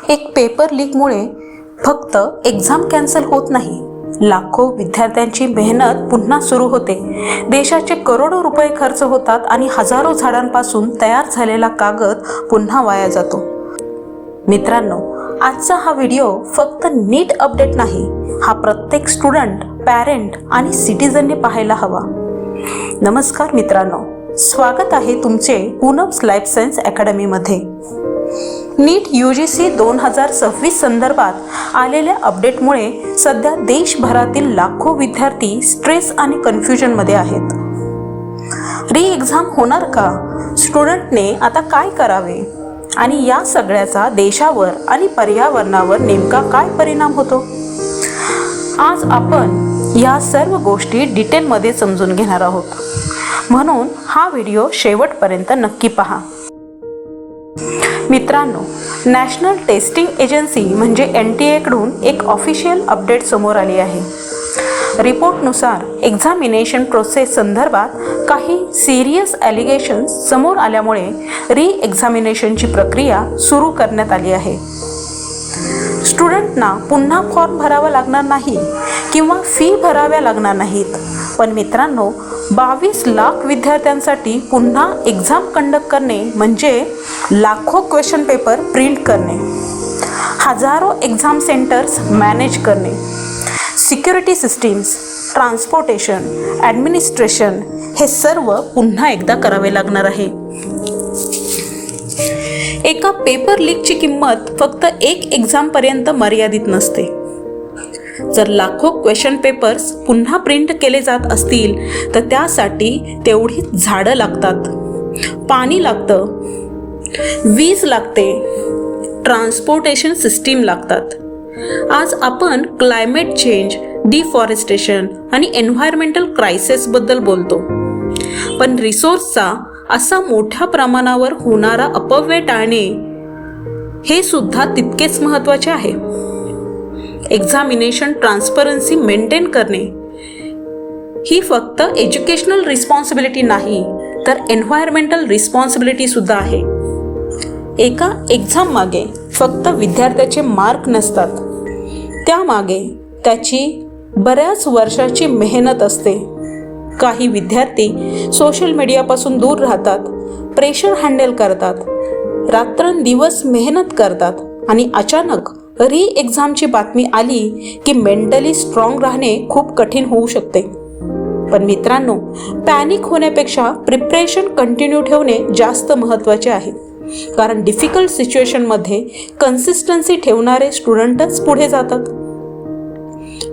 एक पेपर लीकमुळे फक्त exam cancel होत नाही, लाखो विद्यार्थ्यांची मेहनत पुन्हा सुरू होते. देशाचे करोडो रुपये खर्च होतात आणि हजारो झाडांपासून तयार झालेला कागद पुन्हा वाया जातो. मित्रांनो, आजचा हा व्हिडिओ फक्त नीट अपडेट नाही, हा प्रत्येक स्टुडंट, पॅरेंट आणि सिटीजनने पाहायला हवा. नमस्कार मित्रांनो, स्वागत आहे तुमचे पूनम्स लाईफ सायन्स अकॅडमीमध्ये. नीट UGC 2026 संदर्भात आलेल्या अपडेटमुळे सध्या देशभरातील लाखो विद्यार्थी स्ट्रेस आणि कन्फ्युजनमध्ये आहेत. री एक्झाम होणार का? स्टुडंटने आता काय करावे? आणि या सगळ्याचा देशावर आणि पर्यावरणावर नेमका काय परिणाम होतो? आज आपण या सर्व गोष्टी डिटेलमध्ये समजून घेणार आहोत, म्हणून हा व्हिडिओ शेवटपर्यंत नक्की पहा. मित्रांनो, नॅशनल टेस्टिंग एजन्सी म्हणजे NTA कडून एक ऑफिशियल अपडेट समोर आली आहे. रिपोर्टनुसार एक्झामिनेशन प्रोसेस संदर्भात काही सिरियस ॲलिगेशन्स समोर आल्यामुळे री एक्झामिनेशनची प्रक्रिया सुरू करण्यात आली आहे. स्टुडंटना पुन्हा फॉर्म भरावा लागणार नाही किंवा फी भराव्या लागणार नाहीत. पण मित्रांनो, 22 लाख विद्यार्थ्यांसाठी पुन्हा एक्झाम कंडक्ट करणे म्हणजे लाखो क्वेश्चन पेपर प्रिंट करणे, हजारो एक्झाम सेंटर्स मॅनेज करणे, सिक्युरिटी सिस्टीम्स, ट्रान्सपोर्टेशन, ॲडमिनिस्ट्रेशन हे सर्व पुन्हा एकदा करावे लागणार आहे. एका पेपर लीकची किंमत फक्त एक एक्झामपर्यंत मर्यादित नसते. जर लाखो क्वेश्चन पेपर्स पुन्हा प्रिंट केले जात असतील तर त्यासाठी तेवढी झाडं लागतात, पाणी लागतं, वीज लागते, ट्रान्सपोर्टेशन सिस्टीम लागतात. आज आपण क्लायमेट चेंज, डिफॉरेस्टेशन आणि एन्व्हायरमेंटल क्रायसिसबद्दल बोलतो, पण रिसोर्सचा असा मोठ्या प्रमाणावर होणारा अपव्यय टाळणे हे सुद्धा तितकेच महत्त्वाचे आहे. एक्झामिनेशन ट्रान्सपरन्सी मेंटेन करणे ही फक्त एज्युकेशनल रिस्पॉन्सिबिलिटी नाही, तर एन्व्हायरमेंटल रिस्पॉन्सिबिलिटी सुद्धा आहे. एका एक्झाम मागे फक्त विद्यार्थ्याचे मार्क नसतात, त्यामागे त्याची बऱ्याच वर्षाची मेहनत असते. काही विद्यार्थी सोशल मीडियापासून दूर राहतात, प्रेशर हँडल करतात, रात्रंदिवस मेहनत करतात आणि अचानक री एक्झामची बातमी आली की मेंटली स्ट्रॉंग राहणे खूप कठीण होऊ शकते. पण मित्रांनो, पॅनिक होण्यापेक्षा प्रिपरेशन कंटिन्यू ठेवणे जास्त महत्त्वाचे आहे, कारण डिफिकल्ट सिच्युएशनमध्ये कन्सिस्टन्सी ठेवणारे स्टुडंटच पुढे जातात.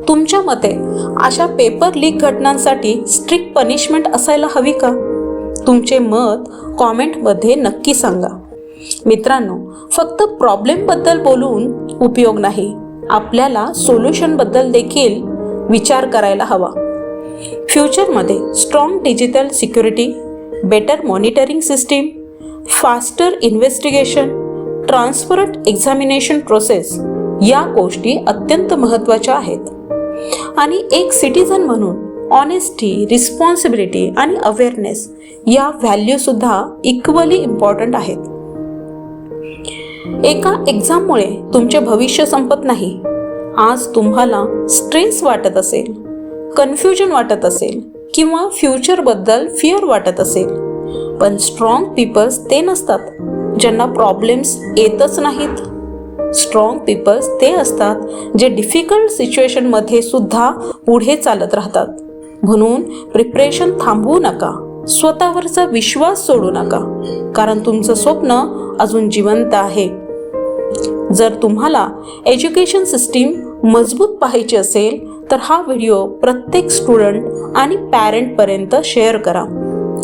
तुमच्या मते अशा पेपर लीक घटनांसाठी स्ट्रिक्ट पनिशमेंट असायला हवी का? तुमचे मत कॉमेंटमध्ये नक्की सांगा. मित्रांनो, फक्त प्रॉब्लेमबद्दल बोलून उपयोग नाही, आपल्याला सोल्युशनबद्दल देखील विचार करायला हवा. फ्युचरमध्ये strong digital security, better monitoring system, faster investigation, transparent examination process या गोष्टी अत्यंत महत्त्वाच्या आहेत. आणि एक सिटीजन म्हणून ऑनेस्टी, रिस्पॉन्सिबिलिटी आणि अवेअरनेस या व्हॅल्यूसुद्धा इक्वली इम्पॉर्टंट आहेत. एका एक्झाममुळे तुमचे भविष्य संपत नाही. आज तुम्हाला स्ट्रेस वाटत असेल, कन्फ्युजन वाटत असेल किंवा फ्युचरबद्दल फिअर वाटत असेल, पण स्ट्रॉंग पीपल्स ते नसतात ज्यांना प्रॉब्लेम्स येतच नाहीत. स्ट्रॉंग पीपल्स ते असतात जे डिफिकल्ट सिच्युएशनमध्ये सुद्धा पुढे चालत राहतात. म्हणून प्रिपरेशन थांबवू नका, स्वतःवरचा विश्वास सोडू नका, कारण तुमचं स्वप्न अजून जिवंत आहे. जर तुम्हाला एज्युकेशन सिस्टीम मजबूत पाहायची असेल तर हा व्हिडिओ प्रत्येक स्टुडंट आणि पॅरेंटपर्यंत शेअर करा.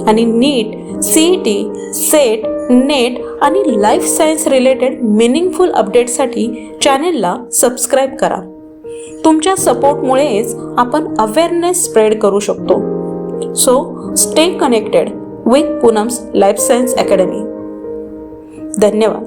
आणि नीट, CET, सेट, नेट आणि लाईफ सायन्स रिलेटेड मिनिंगफुल अपडेटसाठी चॅनेलला सबस्क्राईब करा. तुमच्या सपोर्टमुळेच आपण अवेअरनेस स्प्रेड करू शकतो. So stay connected with Poonam's life science academy. धन्यवाद.